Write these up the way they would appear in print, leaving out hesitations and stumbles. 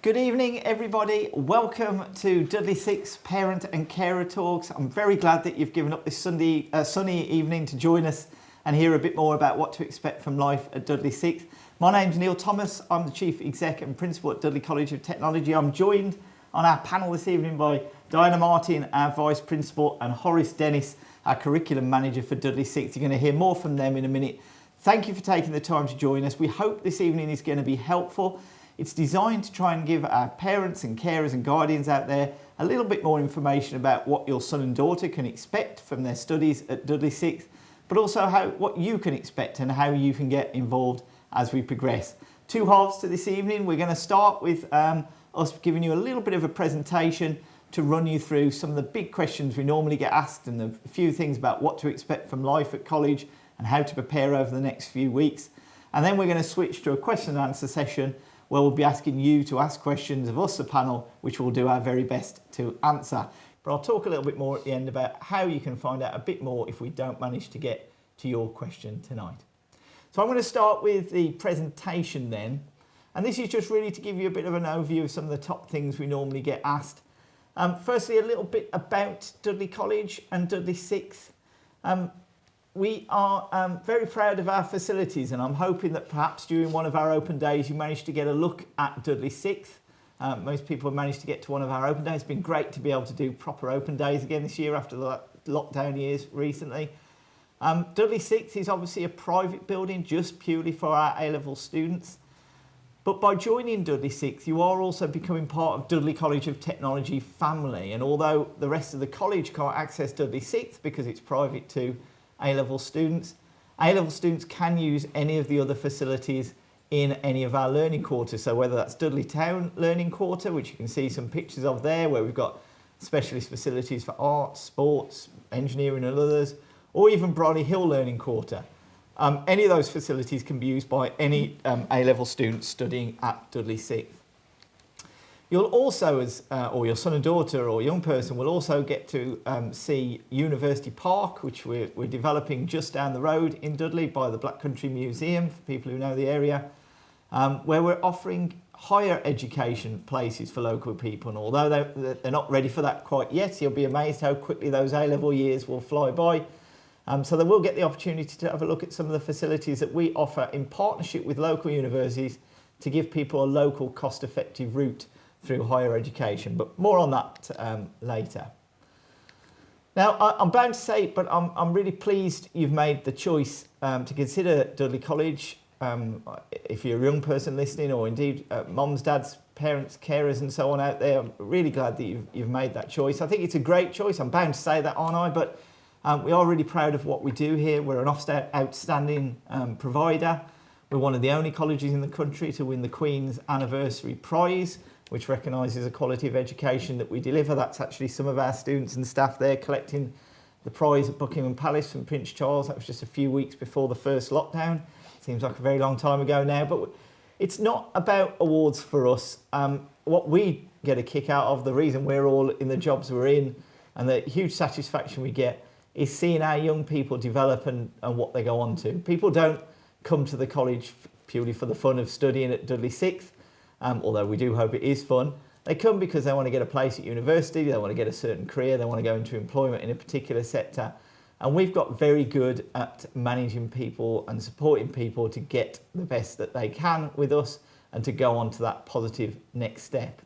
Good evening, everybody. Welcome to Dudley 6 Parent and Carer Talks. I'm very glad that you've given up this sunny evening to join us and hear a bit more about what to expect from life at Dudley 6. My name's Neil Thomas. I'm the Chief Exec and Principal at Dudley College of Technology. I'm joined on our panel this evening by Diana Martin, our Vice Principal, and Horace Dennis, our Curriculum Manager for Dudley 6. You're going to hear more from them in a minute. Thank you for taking the time to join us. We hope this evening is going to be helpful. It's designed to try and give our parents and carers and guardians out there a little bit more information about what your son and daughter can expect from their studies at Dudley 6, but also what you can expect and how you can get involved as we progress. Two halves to this evening. We're going to start with us giving you a little bit of a presentation to run you through some of the big questions we normally get asked and a few things about what to expect from life at college and how to prepare over the next few weeks. And then we're going to switch to a question and answer session where we'll be asking you to ask questions of us, the panel, which we'll do our very best to answer. But I'll talk a little bit more at the end about how you can find out a bit more if we don't manage to get to your question tonight. So I'm going to start with the presentation then. And this is just really to give you a bit of an overview of some of the top things we normally get asked. Firstly, a little bit about Dudley College and Dudley 6. We are very proud of our facilities, and I'm hoping that perhaps during one of our open days you managed to get a look at Dudley 6. Most people have managed to get to one of our open days. It's been great to be able to do proper open days again this year after the lockdown years recently. Dudley 6 is obviously a private building just purely for our A-level students. But by joining Dudley 6, you are also becoming part of Dudley College of Technology family. And although the rest of the college can't access Dudley 6 because it's private to A-level students can use any of the other facilities in any of our learning quarters. So whether that's Dudley Town Learning Quarter, which you can see some pictures of there, where we've got specialist facilities for arts, sports, engineering and others, or even Bromley Hill Learning Quarter. Any of those facilities can be used by any A-level students studying at Dudley 6. You'll also, or your son and daughter or young person, will also get to see University Park, which we're developing just down the road in Dudley by the Black Country Museum, for people who know the area, where we're offering higher education places for local people. And although they're not ready for that quite yet, you'll be amazed how quickly those A-level years will fly by. So they will get the opportunity to have a look at some of the facilities that we offer in partnership with local universities to give people a local cost-effective route through higher education, but more on that later. Now, I'm bound to say, but I'm really pleased you've made the choice to consider Dudley College. If you're a young person listening, or indeed mums, dads, parents, carers and so on out there, I'm really glad that you've made that choice. I think it's a great choice. I'm bound to say that, aren't I? But we are really proud of what we do here. We're an outstanding provider. We're one of the only colleges in the country to win the Queen's Anniversary Prize, which recognises the quality of education that we deliver. That's actually some of our students and staff there collecting the prize at Buckingham Palace from Prince Charles. That was just a few weeks before the first lockdown. Seems like a very long time ago now, but it's not about awards for us. What we get a kick out of, the reason we're all in the jobs we're in, and the huge satisfaction we get, is seeing our young people develop and what they go on to. People don't come to the college purely for the fun of studying at Dudley 6. Although we do hope it is fun. They come because they want to get a place at university, they want to get a certain career, they want to go into employment in a particular sector. And we've got very good at managing people and supporting people to get the best that they can with us and to go on to that positive next step.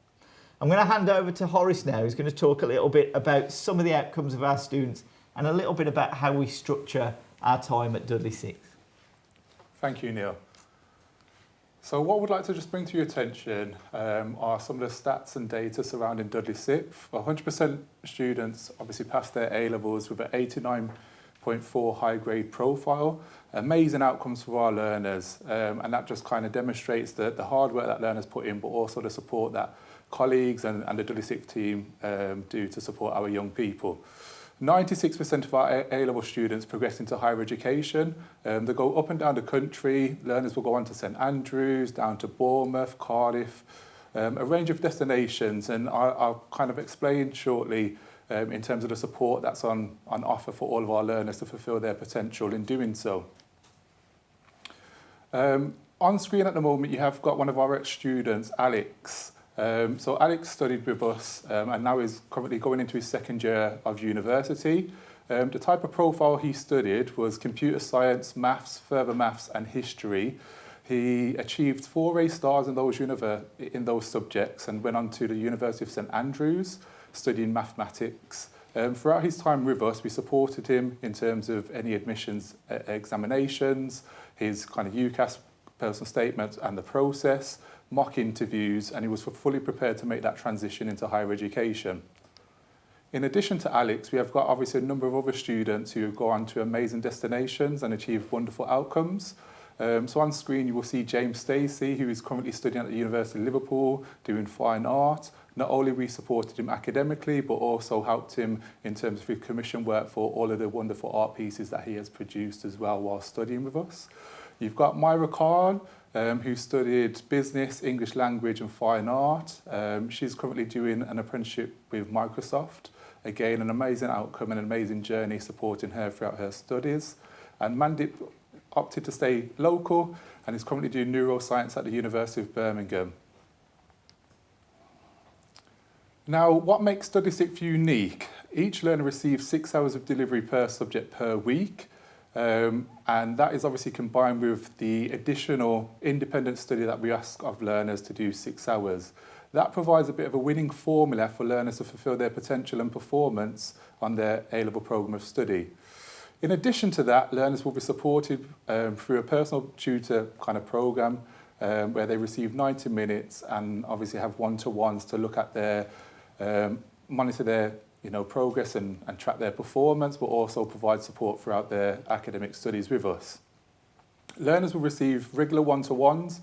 I'm going to hand over to Horace now, who's going to talk a little bit about some of the outcomes of our students and a little bit about how we structure our time at Dudley 6. Thank you, Neil. So what we'd like to just bring to your attention are some of the stats and data surrounding Dudley 6. 100% students obviously passed their A-levels with an 89.4 high grade profile. Amazing outcomes for our learners, and that just kind of demonstrates the hard work that learners put in, but also the support that colleagues and the Dudley 6 team do to support our young people. 96% of our A-level students progress into higher education. They go up and down the country. Learners will go on to St Andrews, down to Bournemouth, Cardiff, a range of destinations. And I'll kind of explain shortly in terms of the support that's on offer for all of our learners to fulfil their potential in doing so. On screen at the moment, you have got one of our ex-students, Alex. So Alex studied with us and now is currently going into his second year of university. The type of profile he studied was computer science, maths, further maths and history. He achieved 4 A stars in those subjects and went on to the University of St Andrews studying mathematics. Throughout his time with us, we supported him in terms of any admissions examinations, his kind of UCAS personal statement and the process, mock interviews, and he was fully prepared to make that transition into higher education. In addition to Alex, we have got obviously a number of other students who go on to amazing destinations and achieve wonderful outcomes. So on screen you will see James Stacy, who is currently studying at the University of Liverpool, doing fine art. Not only we supported him academically, but also helped him in terms of his commission work for all of the wonderful art pieces that he has produced as well while studying with us. You've got Myra Khan, who studied business, English language and fine art. She's currently doing an apprenticeship with Microsoft. Again, an amazing outcome and an amazing journey supporting her throughout her studies. And Mandip opted to stay local and is currently doing neuroscience at the University of Birmingham. Now, what makes Dudley Sixth unique? Each learner receives 6 hours of delivery per subject per week. And that is obviously combined with the additional independent study that we ask of learners to do 6 hours. That provides a bit of a winning formula for learners to fulfil their potential and performance on their A-level programme of study. In addition to that, learners will be supported through a personal tutor kind of programme where they receive 90 minutes and obviously have one-to-ones to look at their, monitor their progress and track their performance, but also provide support throughout their academic studies with us. Learners will receive regular one-to-ones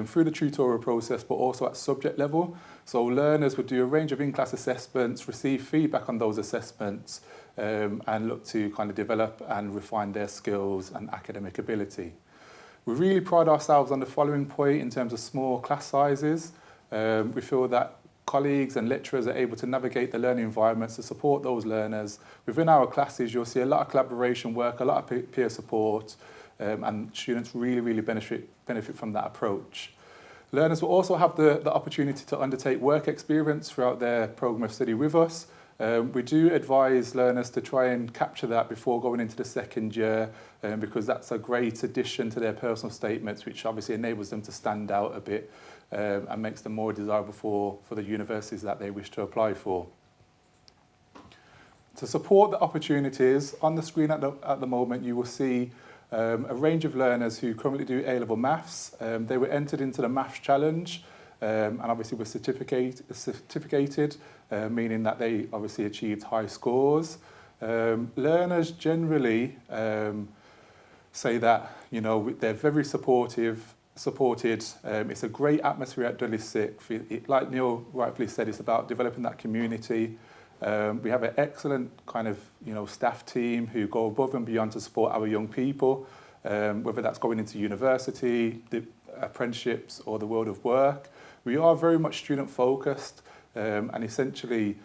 through the tutorial process, but also at subject level. So learners would do a range of in-class assessments, receive feedback on those assessments, and look to kind of develop and refine their skills and academic ability. We really pride ourselves on the following point in terms of small class sizes. We feel that colleagues and lecturers are able to navigate the learning environments to support those learners. Within our classes, you'll see a lot of collaboration work, a lot of peer support, and students really benefit from that approach. Learners will also have the opportunity to undertake work experience throughout their programme of study with us. We do advise learners to try and capture that before going into the second year, because that's a great addition to their personal statements, which obviously enables them to stand out a bit and makes them more desirable for the universities that they wish to apply for. To support the opportunities, on the screen at the moment you will see a range of learners who currently do A-level maths. They were entered into the maths challenge and obviously were certificated, meaning that they obviously achieved high scores. Learners generally say that they're very supported. It's a great atmosphere at Dudley Sixth. Like Neil rightfully said, it's about developing that community. We have an excellent kind of staff team who go above and beyond to support our young people, whether that's going into university, the apprenticeships or the world of work. We are very much student focused, and essentially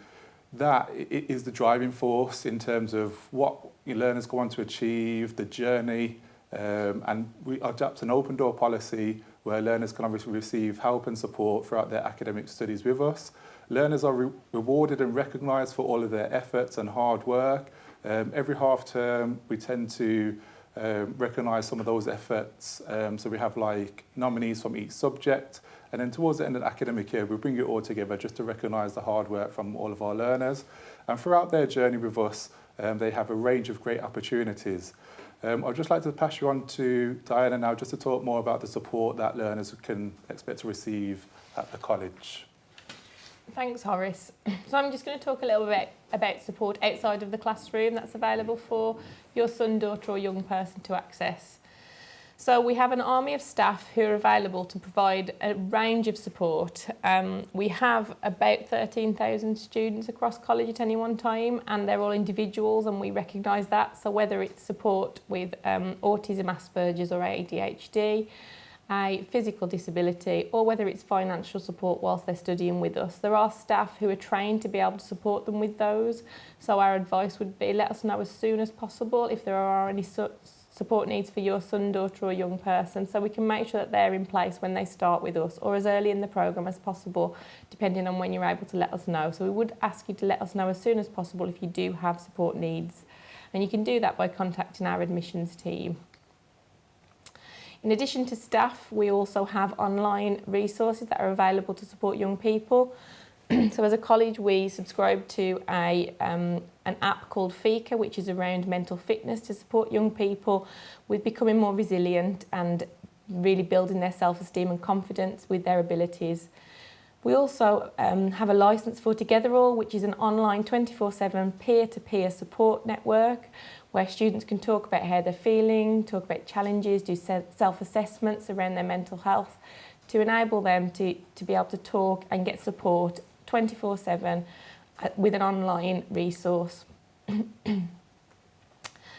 that is the driving force in terms of what learners go on to achieve, the journey, and we adopt an open door policy where learners can obviously receive help and support throughout their academic studies with us. Learners are rewarded and recognised for all of their efforts and hard work. Every half term we tend to recognise some of those efforts. So we have like nominees from each subject, and then towards the end of the academic year we bring it all together just to recognise the hard work from all of our learners. And throughout their journey with us, they have a range of great opportunities. I'd just like to pass you on to Diana now just to talk more about the support that learners can expect to receive at the college. Thanks, Horace. So I'm just going to talk a little bit about support outside of the classroom that's available for your son, daughter or young person to access. So we have an army of staff who are available to provide a range of support. We have about 13,000 students across college at any one time, and they're all individuals, and we recognise that. So whether it's support with autism, Asperger's or ADHD, a physical disability, or whether it's financial support whilst they're studying with us, there are staff who are trained to be able to support them with those. So our advice would be let us know as soon as possible if there are any support needs for your son, daughter or young person, so we can make sure that they're in place when they start with us or as early in the programme as possible, depending on when you're able to let us know. So we would ask you to let us know as soon as possible if you do have support needs, and you can do that by contacting our admissions team. In addition to staff, we also have online resources that are available to support young people. So as a college, we subscribe to an app called FICA, which is around mental fitness to support young people with becoming more resilient and really building their self-esteem and confidence with their abilities. We also have a licence for To Enroll, which is an online 24/7 peer-to-peer support network where students can talk about how they're feeling, talk about challenges, do self-assessments around their mental health to enable them to be able to talk and get support 24/7 with an online resource.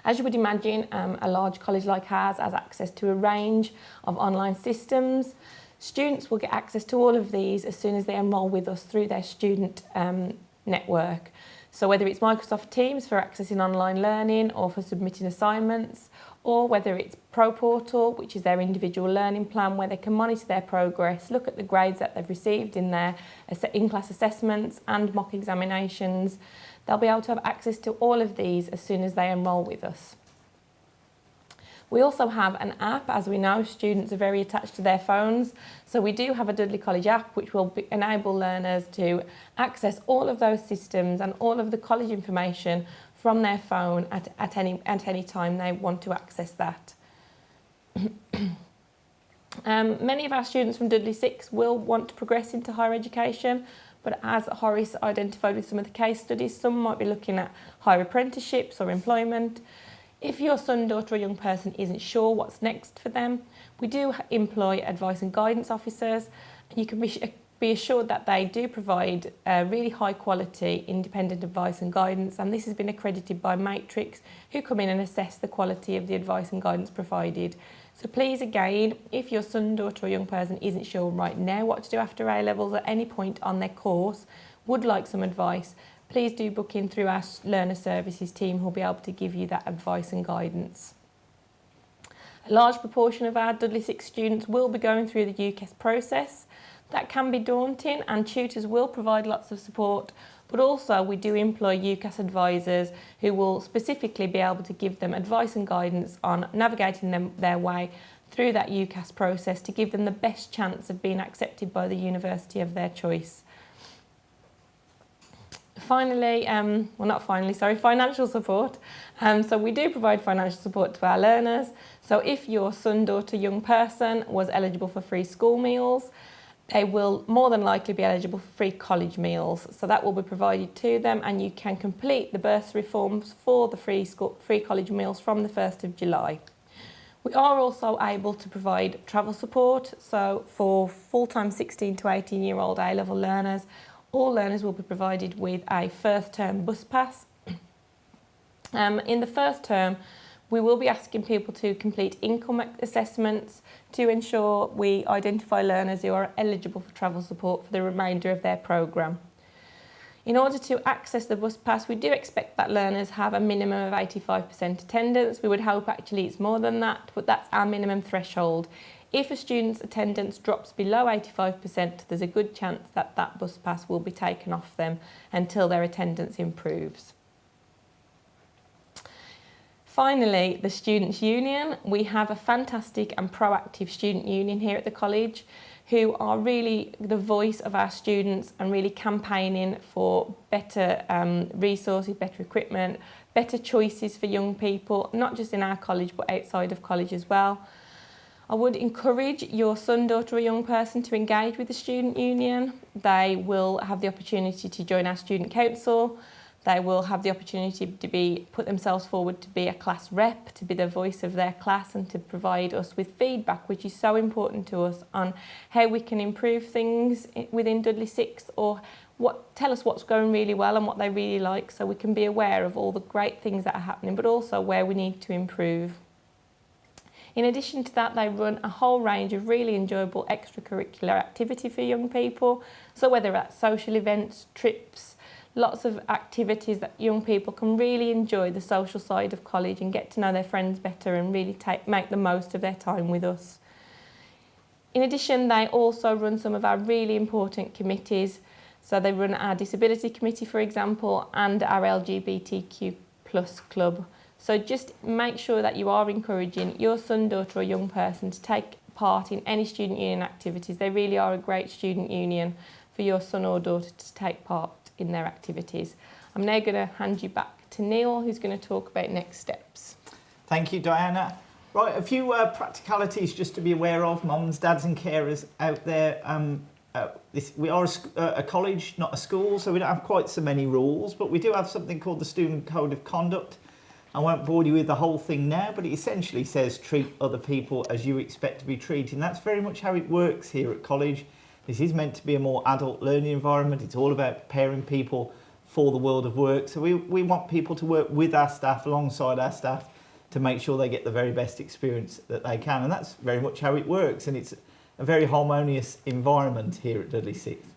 As you would imagine, a large college like ours has access to a range of online systems. Students will get access to all of these as soon as they enrol with us through their student network. So whether it's Microsoft Teams for accessing online learning or for submitting assignments, or whether it's Pro Portal, which is their individual learning plan where they can monitor their progress, look at the grades that they've received in their in-class assessments and mock examinations. They'll be able to have access to all of these as soon as they enrol with us. We also have an app. As we know, students are very attached to their phones. So we do have a Dudley College app which will enable learners to access all of those systems and all of the college information from their phone at any time they want to access that. Many of our students from Dudley 6 will want to progress into higher education, but as Horace identified with some of the case studies, some might be looking at higher apprenticeships or employment. If your son, daughter or young person isn't sure what's next for them, we do employ advice and guidance officers, and you can be assured that they do provide really high quality independent advice and guidance, and this has been accredited by Matrix, who come in and assess the quality of the advice and guidance provided. So please, again, if your son, daughter or young person isn't sure right now what to do after A-levels at any point on their course, would like some advice, please do book in through our learner services team who will be able to give you that advice and guidance. A large proportion of our Dudley 6 students will be going through the UCAS process. That can be daunting, and tutors will provide lots of support, but also we do employ UCAS advisors who will specifically be able to give them advice and guidance on navigating their way through that UCAS process to give them the best chance of being accepted by the university of their choice. Finally, financial support. So we do provide financial support to our learners. So if your son, daughter, young person was eligible for free school meals, they will more than likely be eligible for free college meals. So that will be provided to them, and you can complete the bursary forms for the free college meals from the 1st of July. We are also able to provide travel support. So for full-time 16 to 18-year-old A-level learners, all learners will be provided with a first term bus pass. In the first term, we will be asking people to complete income assessments to ensure we identify learners who are eligible for travel support for the remainder of their programme. In order to access the bus pass, we do expect that learners have a minimum of 85% attendance. We would hope actually it's more than that, but that's our minimum threshold. If a student's attendance drops below 85%, there's a good chance that that bus pass will be taken off them until their attendance improves. Finally, the Students' Union. We have a fantastic and proactive student union here at the college who are really the voice of our students and really campaigning for better resources, better equipment, better choices for young people, not just in our college but outside of college as well. I would encourage your son, daughter or young person to engage with the student union. They will have the opportunity to join our student council. They will have the opportunity to put themselves forward to be a class rep, to be the voice of their class and to provide us with feedback, which is so important to us on how we can improve things within Dudley 6, or tell us what's going really well and what they really like, so we can be aware of all the great things that are happening, but also where we need to improve. In addition to that, they run a whole range of really enjoyable extracurricular activity for young people. So whether that's social events, trips, lots of activities that young people can really enjoy the social side of college and get to know their friends better and really make the most of their time with us. In addition, they also run some of our really important committees. So they run our Disability Committee, for example, and our LGBTQ+ club. So just make sure that you are encouraging your son, daughter or young person to take part in any student union activities. They really are a great student union for your son or daughter to take part in their activities. I'm now going to hand you back to Neil, who's going to talk about next steps. Thank you, Diana. Right, a few practicalities just to be aware of, mums, dads and carers out there. We are a college, not a school, so we don't have quite so many rules, but we do have something called the Student Code of Conduct. I won't bore you with the whole thing now, but it essentially says treat other people as you expect to be treated. And that's very much how it works here at college. This is meant to be a more adult learning environment. It's all about preparing people for the world of work. So we want people to work with our staff, alongside our staff, to make sure they get the very best experience that they can. And that's very much how it works. And it's a very harmonious environment here at Dudley Sixth.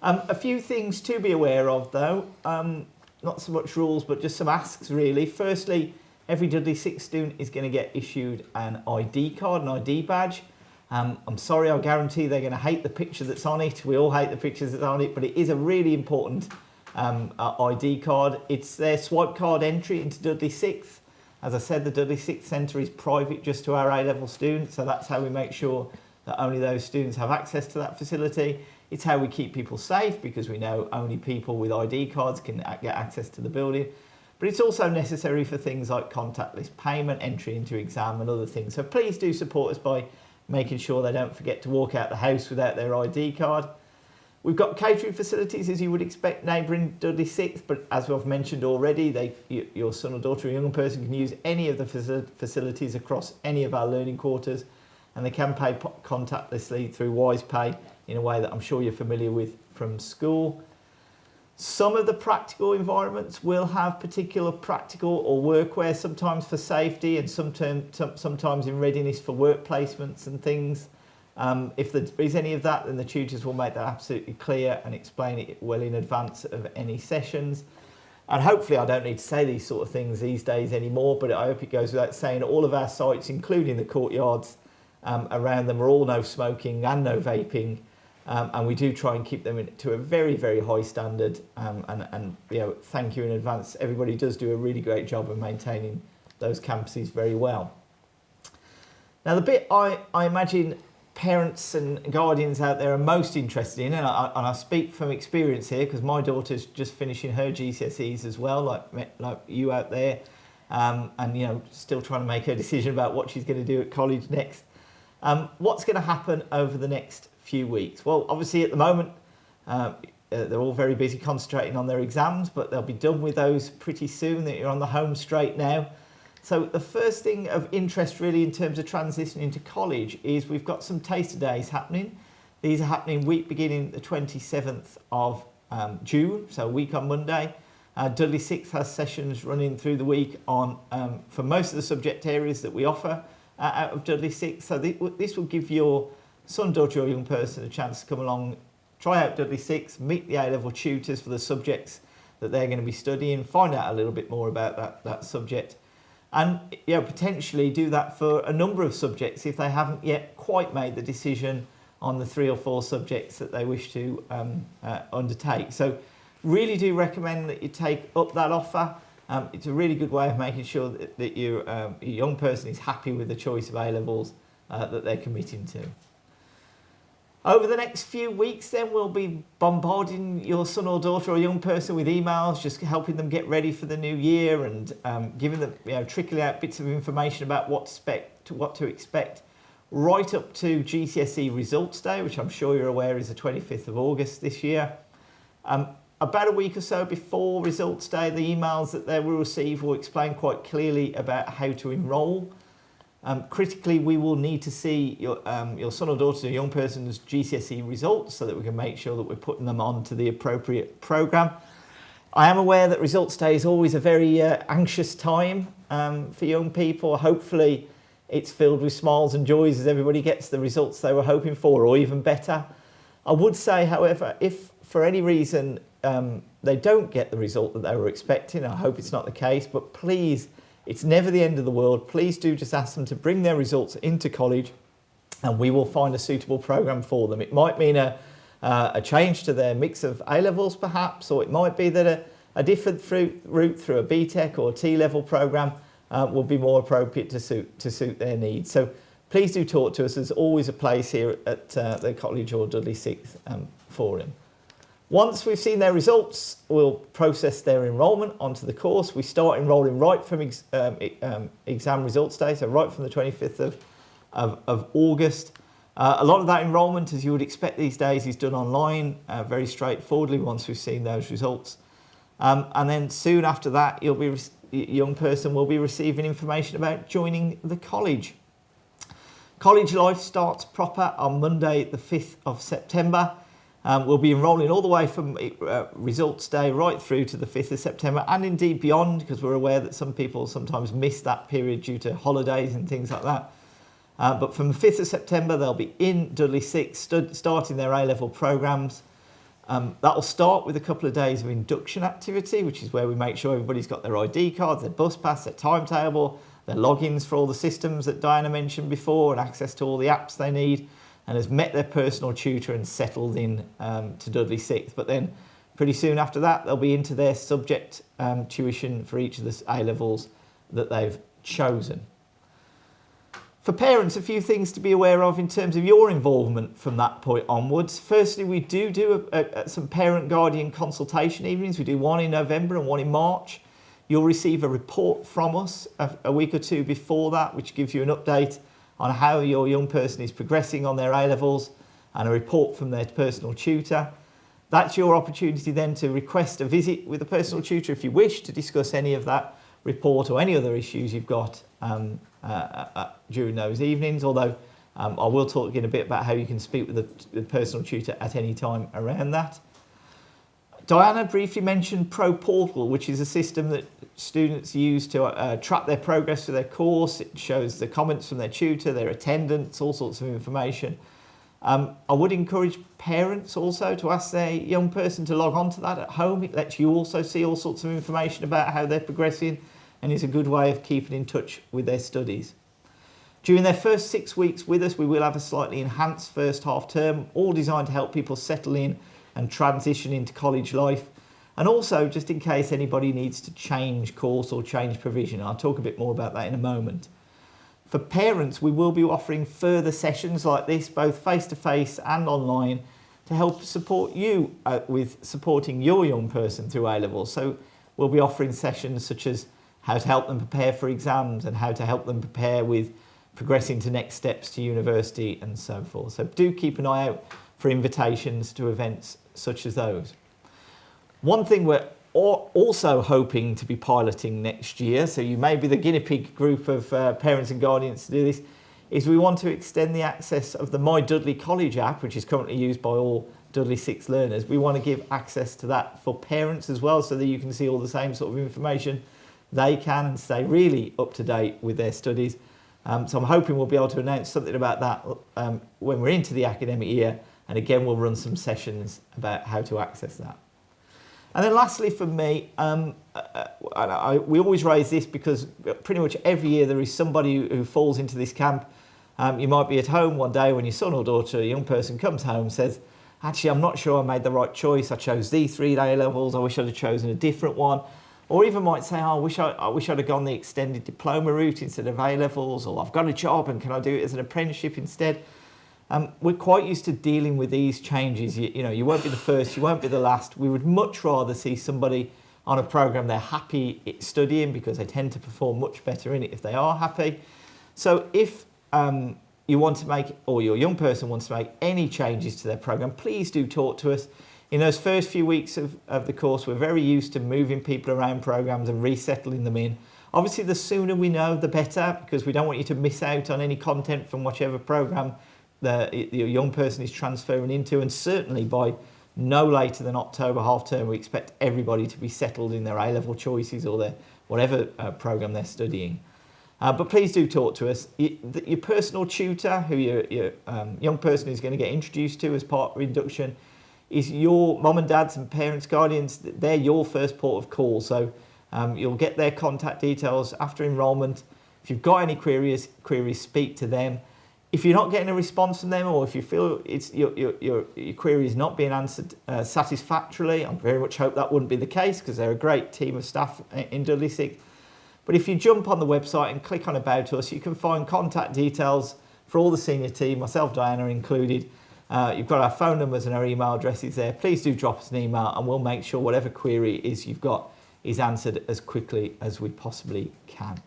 A few things to be aware of though, not so much rules, but just some asks really. Firstly, every Dudley Sixth student is going to get issued an ID card, an ID badge. I'm sorry, I guarantee they're going to hate the picture that's on it. We all hate the pictures that's on it, but it is a really important ID card. It's their swipe card entry into Dudley Sixth. As I said, the Dudley Sixth Centre is private just to our A-level students, so that's how we make sure that only those students have access to that facility. It's how we keep people safe, because we know only people with ID cards can get access to the building. But it's also necessary for things like contactless payment, entry into exam and other things. So please do support us by making sure they don't forget to walk out the house without their ID card. We've got catering facilities, as you would expect, neighbouring Dudley Sixth, but as we've mentioned already, your son or daughter or young person can use any of the facilities across any of our learning quarters, and they can pay contactlessly through WisePay in a way that I'm sure you're familiar with from school. Some of the practical environments will have particular practical or workwear, sometimes for safety and sometimes in readiness for work placements and things. If there is any of that, then the tutors will make that absolutely clear and explain it well in advance of any sessions. And hopefully I don't need to say these sort of things these days anymore, but I hope it goes without saying all of our sites, including the courtyards around them, are all no smoking and no vaping. And we do try and keep them to a very, very high standard. And you know, thank you in advance. Everybody does do a really great job of maintaining those campuses very well. Now, the bit I imagine parents and guardians out there are most interested in, and I speak from experience here because my daughter's just finishing her GCSEs as well, like you out there, and you know, still trying to make her decision about what she's going to do at college next. What's going to happen over the next few weeks? Well, obviously at the moment they're all very busy concentrating on their exams, but they'll be done with those pretty soon. That you're on the home straight now. So the first thing of interest really in terms of transitioning to college is we've got some taster days happening. These are happening week beginning the 27th of June, so a week on Monday. Dudley Sixth has sessions running through the week on for most of the subject areas that we offer out of Dudley Sixth. So this will give your son, daughter or young person a chance to come along, try out Dudley Sixth, meet the A-level tutors for the subjects that they're going to be studying, find out a little bit more about that subject, and you know, potentially do that for a number of subjects if they haven't yet quite made the decision on the 3 or 4 subjects that they wish to undertake. So really do recommend that you take up that offer. It's a really good way of making sure that your young person is happy with the choice of A-levels that they're committing to. Over the next few weeks then we'll be bombarding your son or daughter or young person with emails, just helping them get ready for the new year and giving them, you know, trickling out bits of information about what to expect right up to GCSE Results Day, which I'm sure you're aware is the 25th of August this year. About a week or so before Results Day, the emails that they will receive will explain quite clearly about how to enrol. Critically, we will need to see your son or daughter or young person's GCSE results so that we can make sure that we're putting them onto the appropriate programme. I am aware that Results Day is always a very anxious time for young people. Hopefully it's filled with smiles and joys as everybody gets the results they were hoping for, or even better. I would say, however, if for any reason they don't get the result that they were expecting, I hope it's not the case, but please, it's never the end of the world. Please do just ask them to bring their results into college and we will find a suitable programme for them. It might mean a change to their mix of A-levels perhaps, or it might be that a different route through a BTEC or a T-level programme will be more appropriate to suit their needs. So please do talk to us. There's always a place here at the college or Dudley 6 for them. Once we've seen their results, we'll process their enrolment onto the course. We start enrolling right from exam results day, so right from the 25th of August. A lot of that enrolment, as you would expect these days, is done online, very straightforwardly once we've seen those results. And then soon after that, young person will be receiving information about joining the college. College life starts proper on Monday, the 5th of September. We'll be enrolling all the way from results day right through to the 5th of September and indeed beyond, because we're aware that some people sometimes miss that period due to holidays and things like that. But from the 5th of September, they'll be in Dudley 6 starting their A-level programmes. That'll start with a couple of days of induction activity, which is where we make sure everybody's got their ID cards, their bus pass, their timetable, their logins for all the systems that Diana mentioned before and access to all the apps they need, and has met their personal tutor and settled in to Dudley 6. But then pretty soon after that, they'll be into their subject tuition for each of the A-levels that they've chosen. For parents, a few things to be aware of in terms of your involvement from that point onwards. Firstly, we do some parent-guardian consultation evenings. We do one in November and one in March. You'll receive a report from us a week or two before that, which gives you an update on how your young person is progressing on their A-levels and a report from their personal tutor. That's your opportunity then to request a visit with a personal tutor if you wish to discuss any of that report or any other issues you've got during those evenings, although I will talk again a bit about how you can speak with the personal tutor at any time around that. Diana briefly mentioned Pro Portal, which is a system that students use to track their progress through their course. It shows the comments from their tutor, their attendance, all sorts of information. I would encourage parents also to ask their young person to log on to that at home. It lets you also see all sorts of information about how they're progressing and is a good way of keeping in touch with their studies. During their first 6 weeks with us, we will have a slightly enhanced first half term, all designed to help people settle in and transition into college life. And also, just in case anybody needs to change course or change provision. I'll talk a bit more about that in a moment. For parents, we will be offering further sessions like this, both face-to-face and online, to help support you with supporting your young person through A-levels. So we'll be offering sessions such as how to help them prepare for exams and how to help them prepare with progressing to next steps to university and so forth. So do keep an eye out for invitations to events such as those. One thing we're also hoping to be piloting next year, so you may be the guinea pig group of parents and guardians to do this, is we want to extend the access of the My Dudley College app, which is currently used by all Dudley 6 learners. We want to give access to that for parents as well, so that you can see all the same sort of information they can and stay really up to date with their studies. So I'm hoping we'll be able to announce something about that when we're into the academic year, and again we'll run some sessions about how to access that. And then lastly for me, we always raise this because pretty much every year there is somebody who falls into this camp. You might be at home one day when your son or daughter, a young person, comes home and says, actually I'm not sure I made the right choice, I chose these 3 A-levels, I wish I'd have chosen a different one. Or even might say, oh, I wish I'd have gone the extended diploma route instead of A-levels, or I've got a job and can I do it as an apprenticeship instead? We're quite used to dealing with these changes. You won't be the first, you won't be the last. We would much rather see somebody on a programme they're happy studying, because they tend to perform much better in it if they are happy. So if you want to make, or your young person wants to make any changes to their programme, please do talk to us. In those first few weeks of the course, we're very used to moving people around programmes and resettling them in. Obviously, the sooner we know, the better, because we don't want you to miss out on any content from whichever programme your young person is transferring into. And certainly by no later than October half term, we expect everybody to be settled in their A-level choices or their whatever programme they're studying. But please do talk to us. Your personal tutor, who your young person is going to get introduced to as part of induction, is your mum and dads and parents, guardians. They're your first port of call. So you'll get their contact details after enrolment. If you've got any queries, speak to them. If you're not getting a response from them, or if you feel your query is not being answered satisfactorily, I very much hope that wouldn't be the case, because they're a great team of staff in Dudley 6. But if you jump on the website and click on About Us, you can find contact details for all the senior team, myself, Diana included. You've got our phone numbers and our email addresses there. Please do drop us an email and we'll make sure whatever query is you've got is answered as quickly as we possibly can.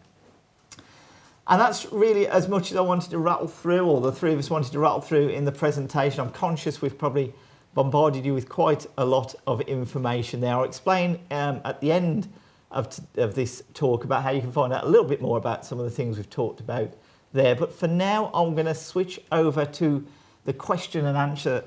And that's really as much as I wanted to rattle through, or the three of us wanted to rattle through in the presentation. I'm conscious we've probably bombarded you with quite a lot of information there. I'll explain at the end of this talk about how you can find out a little bit more about some of the things we've talked about there. But for now, I'm going to switch over to the question and answer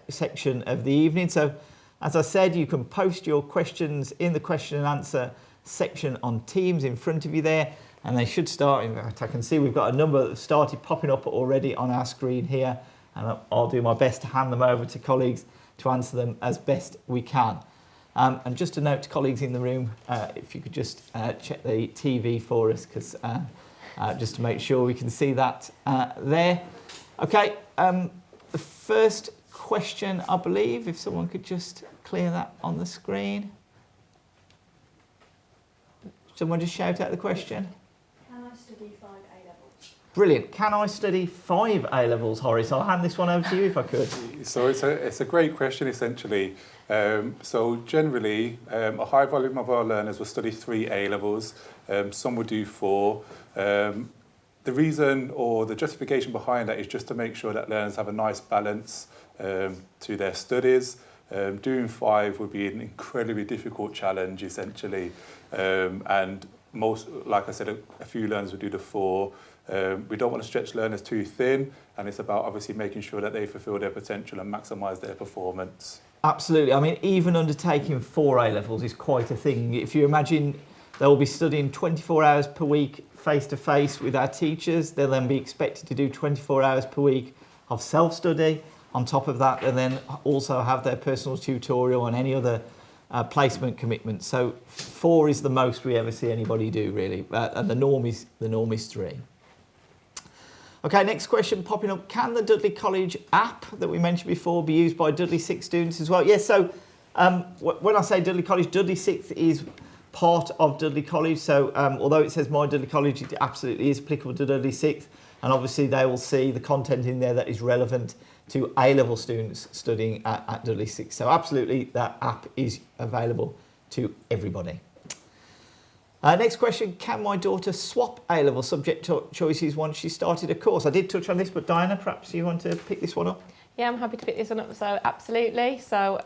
section of the evening. So, as I said, you can post your questions in the question and answer section on Teams in front of you there. And they should start, in fact, I can see we've got a number that have started popping up already on our screen here. And I'll do my best to hand them over to colleagues to answer them as best we can. And just a note to colleagues in the room, if you could just check the TV for us, because just to make sure we can see that there. Okay, the first question, I believe, if someone could just clear that on the screen. Someone just shout out the question. Can I study 5 A-levels? Brilliant. Can I study 5 A-levels, Horace? I'll hand this one over to you if I could. So it's a great question, essentially. So generally, a high volume of our learners will study 3 A-levels. Some will do 4. The reason or the justification behind that is just to make sure that learners have a nice balance to their studies. Doing 5 would be an incredibly difficult challenge, essentially. And most, like I said, a few learners will do the 4. We don't want to stretch learners too thin, and it's about obviously making sure that they fulfil their potential and maximise their performance. Absolutely. I mean, even undertaking 4 A-levels is quite a thing. If you imagine they will be studying 24 hours per week face-to-face with our teachers, they'll then be expected to do 24 hours per week of self-study. On top of that, and then also have their personal tutorial and any other placement commitments. So 4 is the most we ever see anybody do, really, and the norm is 3. Okay, next question popping up. Can the Dudley College app that we mentioned before be used by Dudley 6 students as well? Yes, so when I say Dudley College, Dudley 6 is part of Dudley College. So although it says My Dudley College, it absolutely is applicable to Dudley 6. And obviously they will see the content in there that is relevant to A-level students studying at Dudley 6. So absolutely, that app is available to everybody. Next question, can my daughter swap A-level subject choices once she started a course? I did touch on this, but Diana, perhaps you want to pick this one up? Yeah, I'm happy to pick this one up. So absolutely. So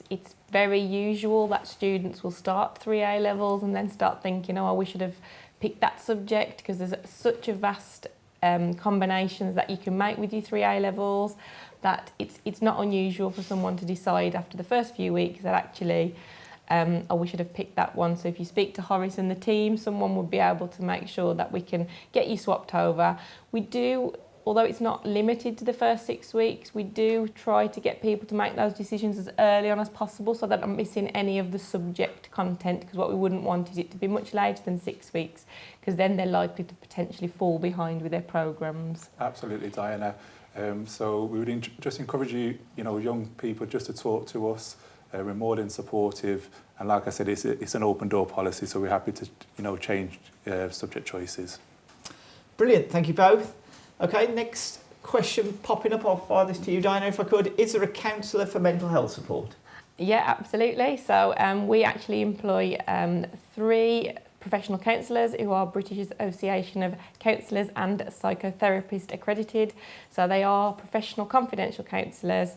it's very usual that students will start 3 A-levels and then start thinking, oh, we should have picked that subject, because there's such a vast combinations that you can make with your 3 A-levels, that it's not unusual for someone to decide after the first few weeks that actually, oh, we should have picked that one. So if you speak to Horace and the team, someone would be able to make sure that we can get you swapped over. We do, although it's not limited to the first 6 weeks, we do try to get people to make those decisions as early on as possible so that I'm missing any of the subject content, because what we wouldn't want is it to be much later than 6 weeks, because then they're likely to potentially fall behind with their programmes. Absolutely, Diana. So we would just encourage you, young people, just to talk to us. We're more than supportive, and like I said, it's an open door policy, so we're happy to change subject choices. Brilliant, thank you both. Okay, next question popping up. I'll fire this to you, Diana, if I could. Is there a counsellor for mental health support? Yeah, absolutely. So we actually employ 3 professional counsellors who are British Association of Counsellors and Psychotherapists accredited. So they are professional confidential counsellors.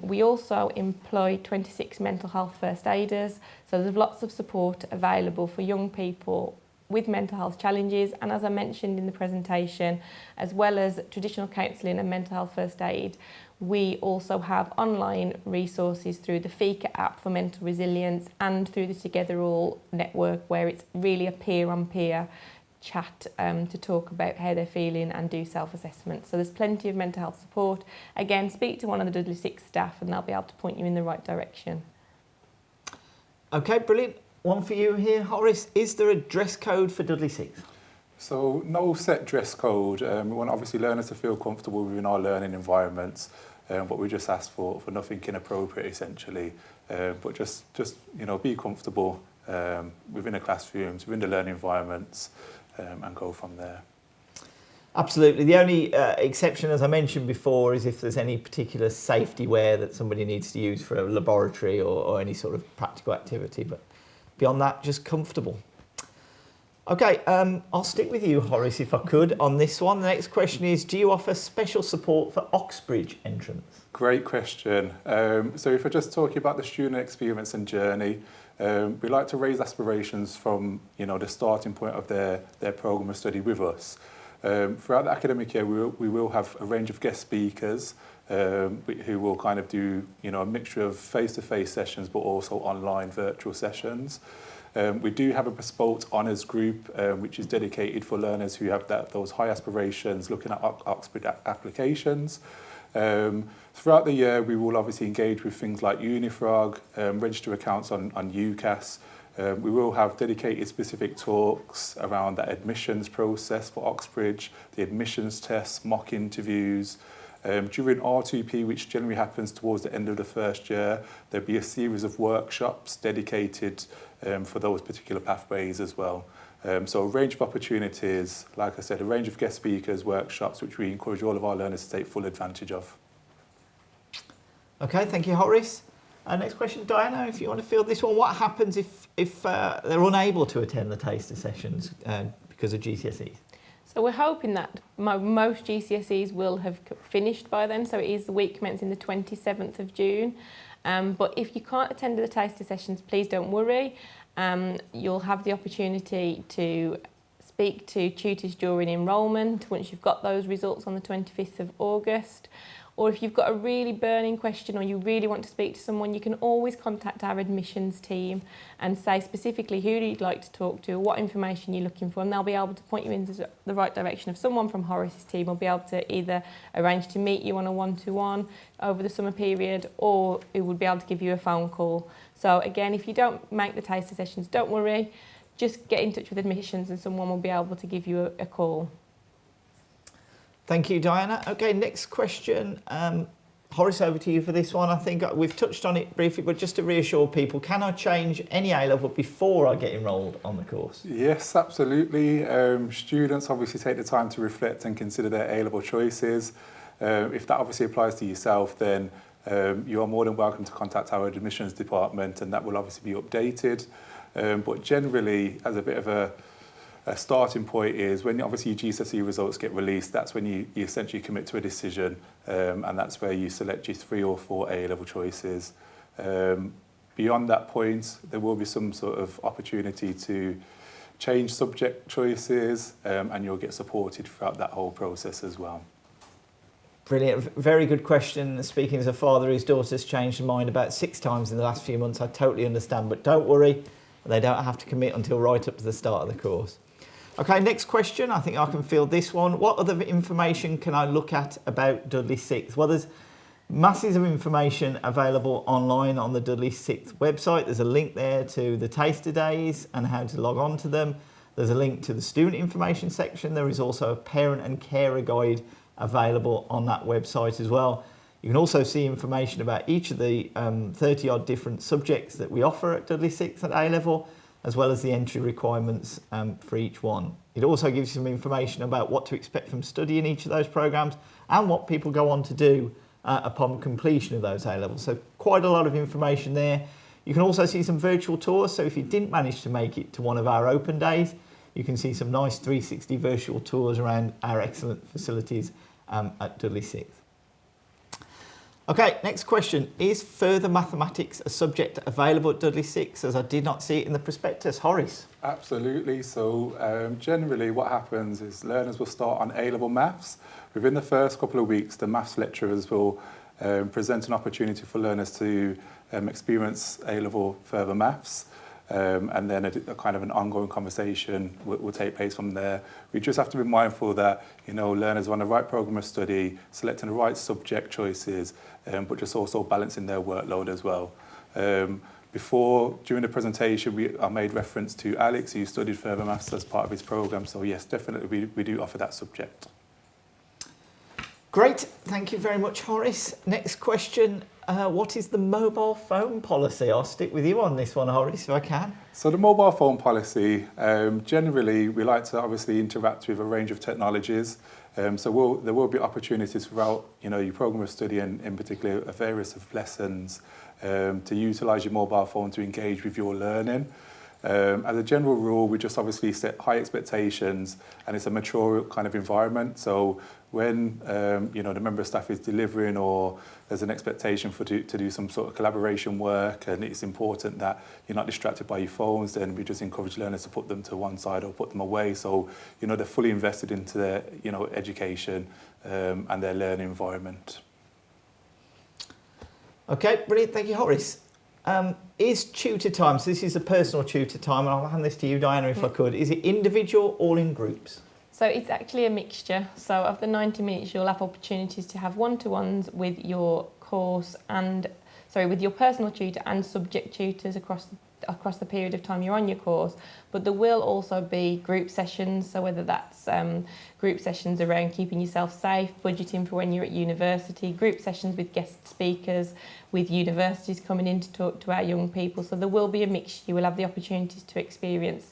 We also employ 26 mental health first aiders. So there's lots of support available for young people with mental health challenges, and as I mentioned in the presentation, as well as traditional counselling and mental health first aid, we also have online resources through the FICA app for mental resilience and through the Together All network, where it's really a peer-on-peer chat to talk about how they're feeling and do self-assessment. So there's plenty of mental health support. Again, speak to one of the Dudley 6 staff and they'll be able to point you in the right direction. Okay, brilliant. One for you here, Horace. Is there a dress code for Dudley 6? So no set dress code. We want obviously learners to feel comfortable within our learning environments, but we just ask for nothing inappropriate essentially, but just be comfortable within the classrooms, within the learning environments, and go from there. Absolutely. The only exception, as I mentioned before, is if there's any particular safety wear that somebody needs to use for a laboratory or any sort of practical activity. But beyond that, just comfortable. Okay, I'll stick with you, Horace, if I could, on this one. The next question is, do you offer special support for Oxbridge entrance? Great question. So if we're just talking about the student experience and journey, we like to raise aspirations from the starting point of their programme of study with us. Throughout the academic year, we will have a range of guest speakers who will kind of do a mixture of face-to-face sessions, but also online virtual sessions. We do have a bespoke honours group, which is dedicated for learners who have those high aspirations, looking at Oxbridge applications. Throughout the year, we will obviously engage with things like Unifrog, register accounts on UCAS. We will have dedicated specific talks around the admissions process for Oxbridge, the admissions tests, mock interviews. During R2P, which generally happens towards the end of the first year, there'll be a series of workshops dedicated for those particular pathways as well. So a range of opportunities, like I said, a range of guest speakers, workshops, which we encourage all of our learners to take full advantage of. Okay, thank you, Horace. Next question, Diana, if you want to field this one. What happens if they're unable to attend the taster sessions because of GCSEs? So we're hoping that most GCSEs will have finished by then, so it is the week commencing the 27th of June. But if you can't attend the taster sessions, please don't worry. You'll have the opportunity to speak to tutors during enrolment once you've got those results on the 25th of August. Or if you've got a really burning question or you really want to speak to someone, you can always contact our admissions team and say specifically who you'd like to talk to, what information you're looking for, and they'll be able to point you in the right direction of someone from Horace's team will be able to either arrange to meet you on a one-to-one over the summer period, or it would be able to give you a phone call. So again, if you don't make the taster sessions, don't worry, just get in touch with admissions and someone will be able to give you a call. Thank you, Diana. Okay, next question. Horace, over to you for this one. I think we've touched on it briefly, but just to reassure people, can I change any A-level before I get enrolled on the course? Yes, absolutely. Students obviously take the time to reflect and consider their A-level choices. If that obviously applies to yourself, then you are more than welcome to contact our admissions department, and that will obviously be updated. But generally, as a bit of a starting point is when obviously your GCSE results get released, that's when you essentially commit to a decision, and that's where you select your 3 or 4 A-level choices. Beyond that point, there will be some sort of opportunity to change subject choices, and you'll get supported throughout that whole process as well. Brilliant. Very good question. Speaking as a father whose daughter's changed her mind about 6 times in the last few months, I totally understand, but don't worry, they don't have to commit until right up to the start of the course. Okay, next question. I think I can field this one. What other information can I look at about Dudley 6? Well, there's masses of information available online on the Dudley 6 website. There's a link there to the taster days and how to log on to them. There's a link to the student information section. There is also a parent and carer guide available on that website as well. You can also see information about each of the 30-odd different subjects that we offer at Dudley 6 at A-level, as well as the entry requirements for each one. It also gives you some information about what to expect from studying each of those programmes and what people go on to do upon completion of those A-levels. So quite a lot of information there. You can also see some virtual tours. So if you didn't manage to make it to one of our open days, you can see some nice 360 virtual tours around our excellent facilities at Dudley 6. Okay, next question. Is further mathematics a subject available at Dudley 6, as I did not see it in the prospectus? Horace? Absolutely. So generally what happens is learners will start on A-level maths. Within the first couple of weeks, the maths lecturers will present an opportunity for learners to experience A-level further maths. and then a kind of an ongoing conversation will take place from there. We just have to be mindful that, you know, learners are on the right program of study, selecting the right subject choices, but just also balancing their workload as well. During the presentation, I made reference to Alex, who studied further maths as part of his program. So yes, definitely we do offer that subject. Great, thank you very much, Horace. Next question, what is the mobile phone policy? I'll stick with you on this one, Horace, if I can. So the mobile phone policy, generally we like to obviously interact with a range of technologies. So there will be opportunities throughout, you know, your program of study and in particular a various of lessons to utilise your mobile phone to engage with your learning. As a general rule, we just obviously set high expectations, and it's a mature kind of environment. So when you know, the member of staff is delivering, or there's an expectation to do some sort of collaboration work, and it's important that you're not distracted by your phones, then we just encourage learners to put them to one side or put them away. So, you know, they're fully invested into their, you know, education and their learning environment. Okay, brilliant. Thank you, Horace. Is tutor time, so this is a personal tutor time, and I'll hand this to you, Diana, if I could. Is it individual or in groups? So it's actually a mixture. So of the 90 minutes, you'll have opportunities to have one-to-ones with your course and, with your personal tutor and subject tutors across the period of time you're on your course. But there will also be group sessions, so whether that's group sessions around keeping yourself safe, budgeting for when you're at university, group sessions with guest speakers, with universities coming in to talk to our young people. So there will be a mixture. You will have the opportunities to experience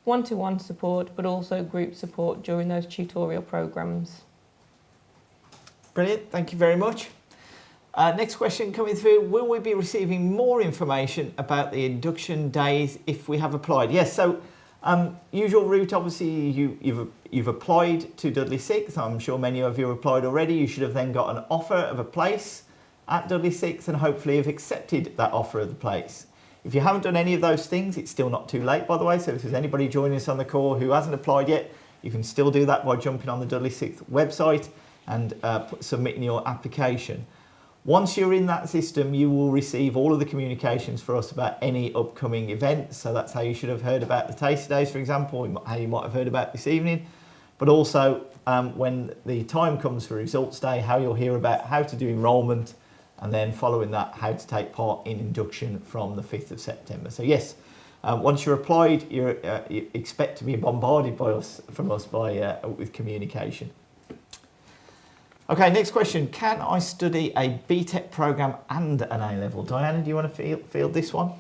one-to-one support, but also group support during those tutorial programmes. Brilliant, thank you very much. Next question coming through, will we be receiving more information about the induction days if we have applied? Yes, so usual route, obviously you've applied to Dudley 6. I'm sure many of you have applied already. You should have then got an offer of a place at Dudley 6 and hopefully have accepted that offer of the place. If you haven't done any of those things, it's still not too late, by the way. So if there's anybody joining us on the call who hasn't applied yet, you can still do that by jumping on the Dudley 6 website and submitting your application. Once you're in that system, you will receive all of the communications for us about any upcoming events. So that's how you should have heard about the Tasty Days, for example, how you might have heard about this evening. But also when the time comes for results day, how you'll hear about how to do enrolment, and then following that, how to take part in induction from the 5th of September. So yes, once you're applied, you expect to be bombarded from us with communication. Okay, next question. Can I study a BTEC programme and an A-level? Diana, do you want to field this one?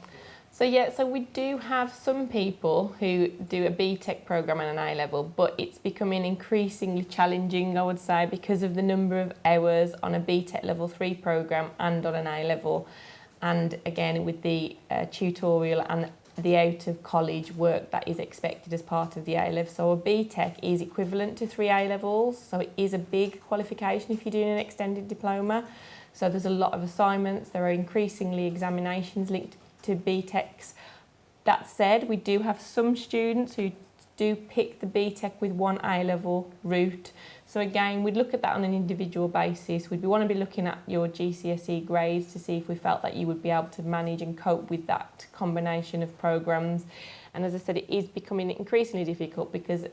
So we do have some people who do a BTEC programme and an A-level, but it's becoming increasingly challenging, I would say, because of the number of hours on a BTEC level 3 programme and on an A-level. And again, with the tutorial and the out of college work that is expected as part of the A-level. So a BTEC is equivalent to 3 A-levels, so it is a big qualification if you're doing an extended diploma. So there's a lot of assignments, there are increasingly examinations linked to BTECs. That said, we do have some students who do pick the BTEC with one A-level route. So again, we'd look at that on an individual basis. We'd want to be looking at your GCSE grades to see if we felt that you would be able to manage and cope with that combination of programmes. And as I said, it is becoming increasingly difficult because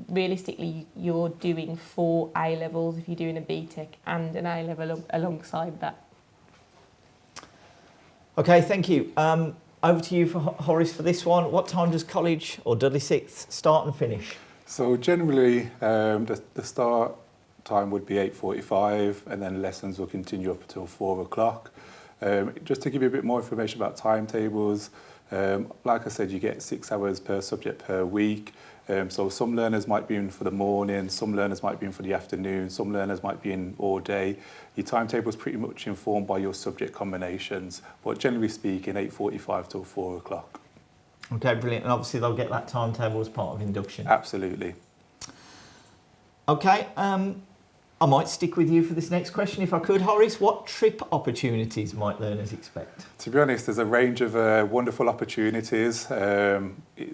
realistically you're doing 4 A-levels if you're doing a BTEC and an A-level alongside that. Okay, thank you. Over to you, Horace, for this one. What time does college or Dudley 6 start and finish? So generally, the start time would be 8:45, and then lessons will continue up until 4 o'clock. Just to give you a bit more information about timetables, like I said, you get 6 hours per subject per week. So some learners might be in for the morning, some learners might be in for the afternoon, some learners might be in all day. Your timetable is pretty much informed by your subject combinations, but generally speaking, 8:45 till 4 o'clock. Okay, brilliant. And obviously they'll get that timetable as part of induction. Absolutely. Okay, I might stick with you for this next question if I could. Horace, what trip opportunities might learners expect? To be honest, there's a range of wonderful opportunities.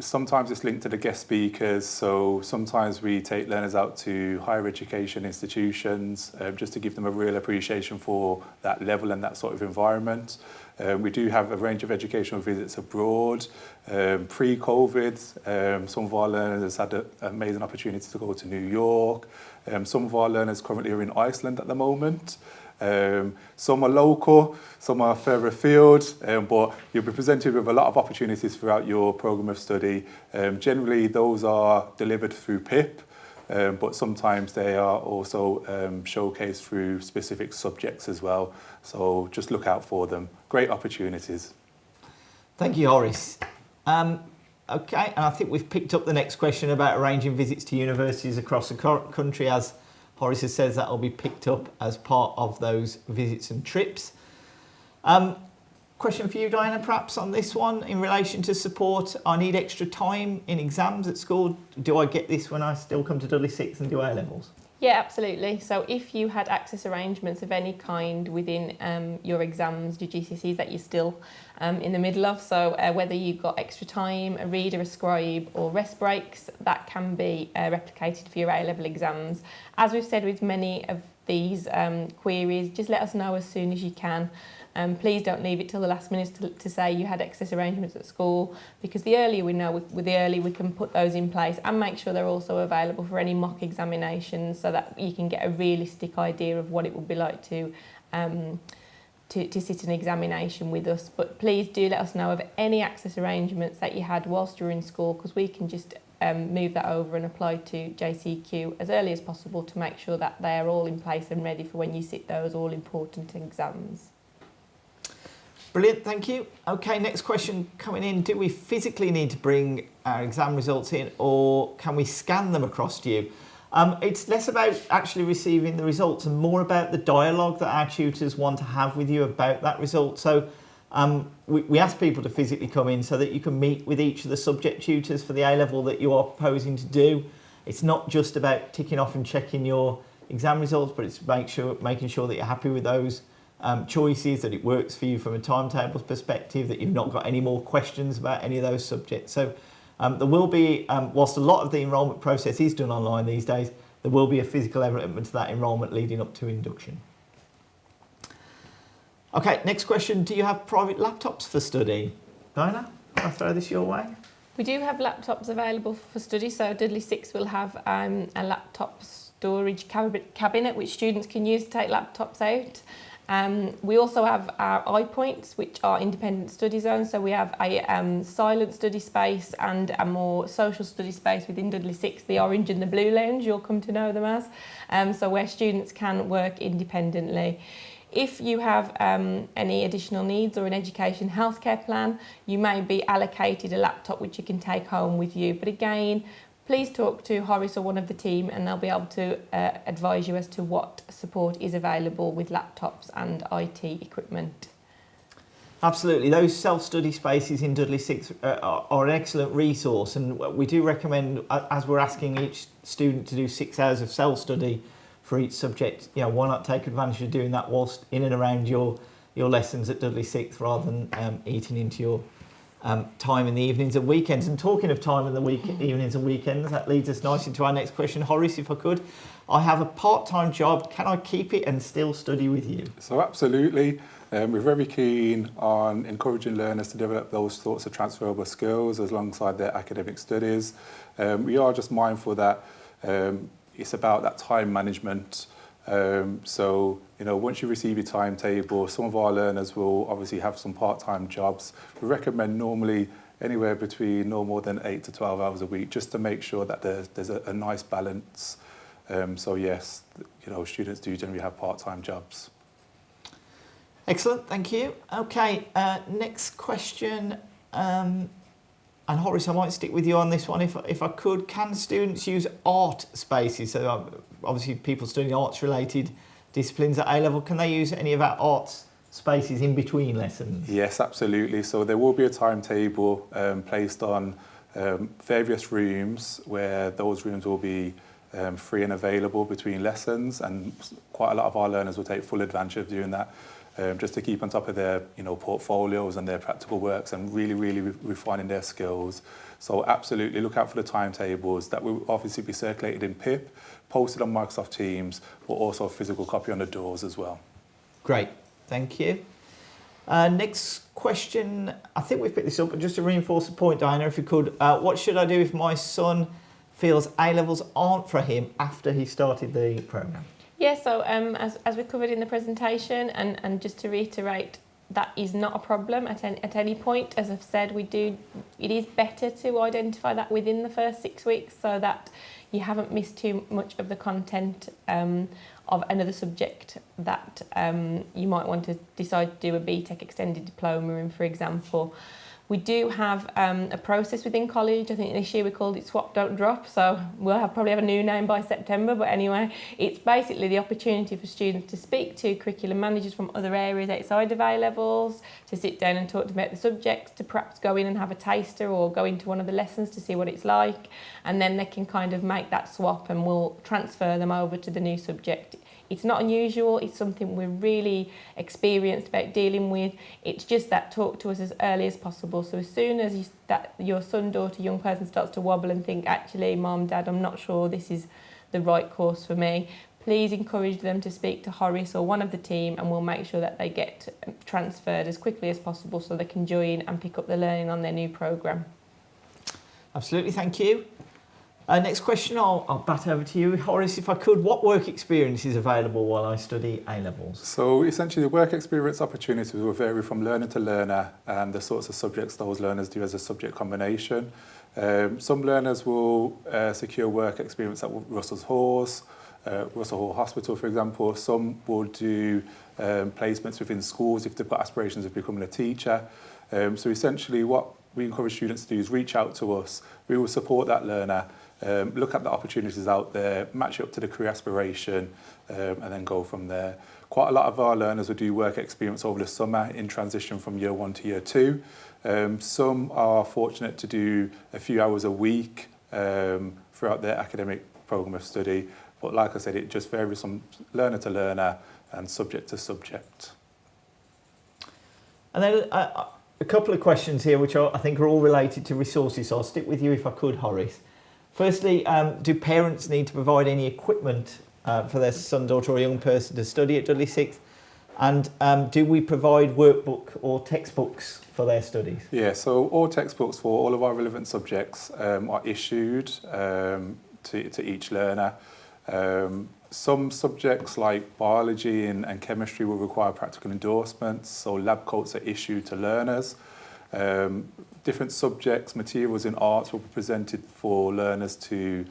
Sometimes it's linked to the guest speakers, so sometimes we take learners out to higher education institutions just to give them a real appreciation for that level and that sort of environment. We do have a range of educational visits abroad. Pre-COVID, some of our learners had an amazing opportunity to go to New York. Some of our learners currently are in Iceland at the moment. Some are local, some are further afield, but you'll be presented with a lot of opportunities throughout your programme of study. Generally, those are delivered through PIP, but sometimes they are also showcased through specific subjects as well. So just look out for them. Great opportunities. Thank you, Horace. Okay, and I think we've picked up the next question about arranging visits to universities across the country. As Horace has said, that will be picked up as part of those visits and trips. Question for you, Diana, perhaps on this one in relation to support. I need extra time in exams at school. Do I get this when I still come to Dudley 6 and do A-levels? Yeah, absolutely. So if you had access arrangements of any kind within your exams, your GCSEs that you're still in the middle of, so whether you've got extra time, a reader, a scribe or rest breaks, that can be replicated for your A-level exams. As we've said with many of these queries, just let us know as soon as you can. Please don't leave it till the last minute to say you had excess arrangements at school, because the earlier we know, the earlier we can put those in place and make sure they're also available for any mock examinations, so that you can get a realistic idea of what it would be like to sit an examination with us. But please do let us know of any access arrangements that you had whilst you were in school, because we can just move that over and apply to JCQ as early as possible to make sure that they are all in place and ready for when you sit those all important exams. Brilliant, thank you. Okay, next question coming in. Do we physically need to bring our exam results in, or can we scan them across to you? It's less about actually receiving the results and more about the dialogue that our tutors want to have with you about that result. So we ask people to physically come in so that you can meet with each of the subject tutors for the A-level that you are proposing to do. It's not just about ticking off and checking your exam results, but it's making sure that you're happy with those choices, that it works for you from a timetable perspective, that you've not got any more questions about any of those subjects. So there will be, whilst a lot of the enrolment process is done online these days, there will be a physical element to that enrolment leading up to induction. Okay, next question. Do you have private laptops for study? Diana, can I throw this your way? We do have laptops available for study, so Dudley 6 will have a laptop storage cabinet which students can use to take laptops out. We also have our iPoints, which are independent study zones. So we have a silent study space and a more social study space within Dudley 6, the orange and the blue lounge, you'll come to know them as. So where students can work independently. If you have any additional needs or an education healthcare plan, you may be allocated a laptop which you can take home with you. But again, please talk to Horace or one of the team and they'll be able to advise you as to what support is available with laptops and IT equipment. Absolutely. Those self-study spaces in Dudley 6 are an excellent resource, and we do recommend, as we're asking each student to do 6 hours of self-study for each subject, why not take advantage of doing that whilst in and around your lessons at Dudley 6 rather than eating into your time in the evenings and weekends. And talking of time in the evenings and weekends, that leads us nicely to our next question. Horace, if I could, I have a part-time job. Can I keep it and still study with you? So absolutely. We're very keen on encouraging learners to develop those sorts of transferable skills alongside their academic studies. We are just mindful that it's about that time management. So, once you receive your timetable, some of our learners will obviously have some part-time jobs. We recommend normally anywhere between no more than 8 to 12 hours a week, just to make sure that there's a nice balance. So yes, students do generally have part-time jobs. Excellent, thank you. Okay, next question. And Horace, I might stick with you on this one if I could. Can students use art spaces? So obviously people studying arts-related disciplines at A-level, can they use any of our arts spaces in between lessons? Yes, absolutely. So there will be a timetable placed on various rooms where those rooms will be free and available between lessons, and quite a lot of our learners will take full advantage of doing that. Just to keep on top of their portfolios and their practical works and really refining their skills. So absolutely look out for the timetables that will obviously be circulated in PIP, posted on Microsoft Teams, but also a physical copy on the doors as well. Great, thank you. Next question, I think we've picked this up, but just to reinforce the point, Diana, if you could, what should I do if my son feels A-levels aren't for him after he started the programme? Yeah, so as we covered in the presentation, and just to reiterate, that is not a problem at any point. As I've said, it is better to identify that within the first 6 weeks so that you haven't missed too much of the content of another subject that you might want to decide to do a BTEC extended diploma in, for example. We do have a process within college. I think this year we called it Swap Don't Drop, so we'll probably have a new name by September, but anyway, it's basically the opportunity for students to speak to curriculum managers from other areas outside of A-levels, to sit down and talk to them about the subjects, to perhaps go in and have a taster or go into one of the lessons to see what it's like, and then they can kind of make that swap and we'll transfer them over to the new subject. It's not unusual, it's something we're really experienced about dealing with. It's just that talk to us as early as possible. So as soon as your son, daughter, young person starts to wobble and think, actually, Mum, Dad, I'm not sure this is the right course for me, please encourage them to speak to Horace or one of the team, and we'll make sure that they get transferred as quickly as possible so they can join and pick up the learning on their new programme. Absolutely, thank you. Next question, I'll bat over to you. Horace, if I could, what work experience is available while I study A-levels? So essentially the work experience opportunities will vary from learner to learner and the sorts of subjects those learners do as a subject combination. Some learners will secure work experience at Russell Hall Hospital, for example. Some will do placements within schools if they've got aspirations of becoming a teacher. So essentially what we encourage students to do is reach out to us. We will support that learner. Look at the opportunities out there, match it up to the career aspiration, and then go from there. Quite a lot of our learners will do work experience over the summer in transition from year 1 to year 2. Some are fortunate to do a few hours a week throughout their academic programme of study, but like I said, it just varies from learner to learner and subject to subject. And then a couple of questions here which I think are all related to resources, so I'll stick with you if I could, Horace. Firstly, do parents need to provide any equipment for their son, daughter or young person to study at Dudley Sixth? And do we provide workbook or textbooks for their studies? Yeah, so all textbooks for all of our relevant subjects are issued to each learner. Some subjects like biology and chemistry will require practical endorsements, so lab coats are issued to learners. Different subjects, materials in arts will be presented for learners to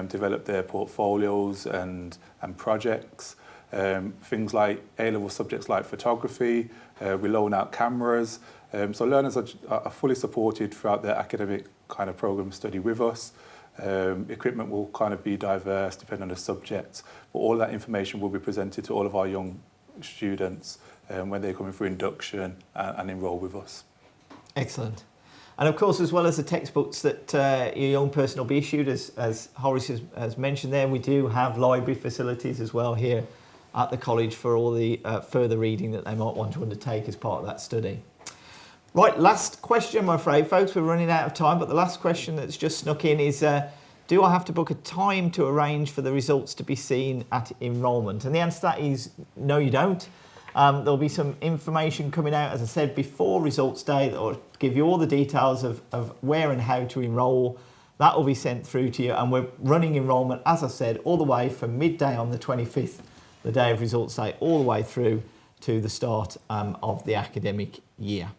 develop their portfolios and projects. Things like A-level subjects like photography, we loan out cameras. So learners are fully supported throughout their academic kind of programme study with us. Equipment will kind of be diverse depending on the subject, but all that information will be presented to all of our young students when they're coming through induction and enrol with us. Excellent. And of course, as well as the textbooks that your young person will be issued, as Horace has mentioned there, we do have library facilities as well here at the college for all the further reading that they might want to undertake as part of that study. Right, last question, I'm afraid, folks. We're running out of time, but the last question that's just snuck in is, do I have to book a time to arrange for the results to be seen at enrolment? And the answer to that is no, you don't. There'll be some information coming out, as I said, before results day that will give you all the details of where and how to enrol. That will be sent through to you, and we're running enrolment, as I said, all the way from midday on the 25th, the day of results day, all the way through to the start of the academic year.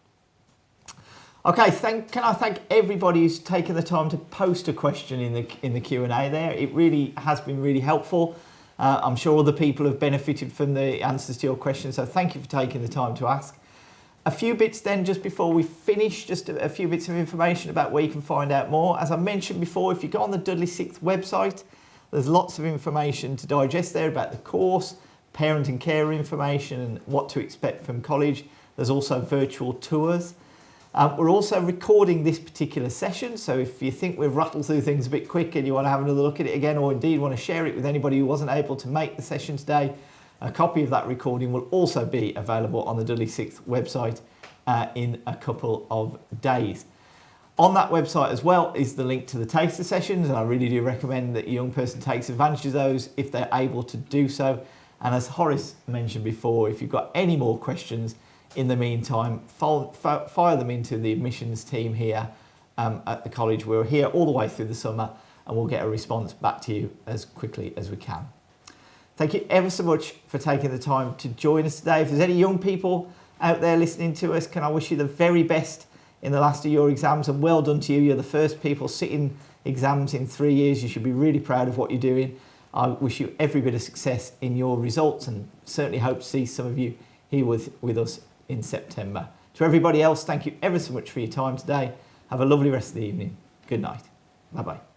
Okay, can I thank everybody who's taken the time to post a question in the Q&A there. It really has been really helpful. I'm sure other people have benefited from the answers to your questions, so thank you for taking the time to ask. A few bits then, just before we finish, just a few bits of information about where you can find out more. As I mentioned before, if you go on the Dudley Sixth website, there's lots of information to digest there about the course, parent and carer information and what to expect from college. There's also virtual tours. We're also recording this particular session, so if you think we've rattled through things a bit quick and you want to have another look at it again, or indeed want to share it with anybody who wasn't able to make the session today, a copy of that recording will also be available on the Dudley Sixth website in a couple of days. On that website as well is the link to the taster sessions, and I really do recommend that a young person takes advantage of those if they're able to do so. And as Horace mentioned before, if you've got any more questions, in the meantime, fire them into the admissions team here at the college. We're here all the way through the summer, and we'll get a response back to you as quickly as we can. Thank you ever so much for taking the time to join us today. If there's any young people out there listening to us, can I wish you the very best in the last of your exams, and well done to you. You're the first people sitting exams in 3 years. You should be really proud of what you're doing. I wish you every bit of success in your results, and certainly hope to see some of you here with us in September. To everybody else, thank you ever so much for your time today. Have a lovely rest of the evening. Good night. Bye-bye.